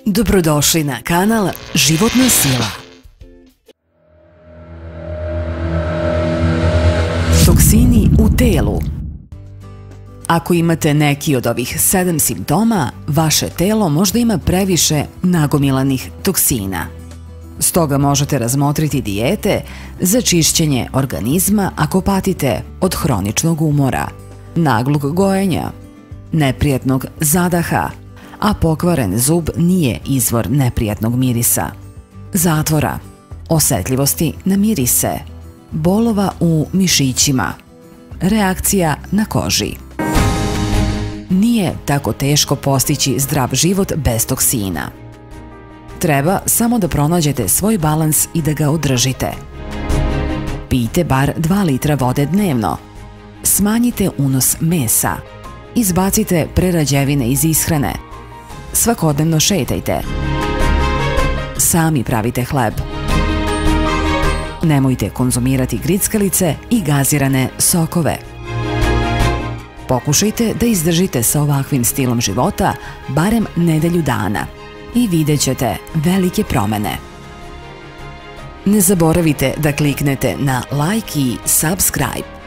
Dobrodošli na kanal Životna sila. Toksini u telu. Ako imate neki od ovih 7 simptoma, vaše telo možda ima previše nagomilanih toksina. Stoga možete razmotriti dijete za čišćenje organizma ako patite od hroničnog umora, naglog gojenja, neprijatnog zadaha, a pokvaren zub nije izvor neprijatnog mirisa, zatvora, osetljivosti na mirise, bolova u mišićima, reakcija na koži. Nije tako teško postići zdrav život bez toksina. Treba samo da pronađete svoj balans i da ga održite. Pijte bar 2 litra vode dnevno. Smanjite unos mesa. Izbacite prerađevine iz ishrane. Svakodnevno šetajte. Sami pravite hleb. Nemojte konzumirati grickalice i gazirane sokove. Pokušajte da izdržite sa ovakvim stilom života barem nedelju dana i vidjet ćete velike promene. Ne zaboravite da kliknete na like i subscribe.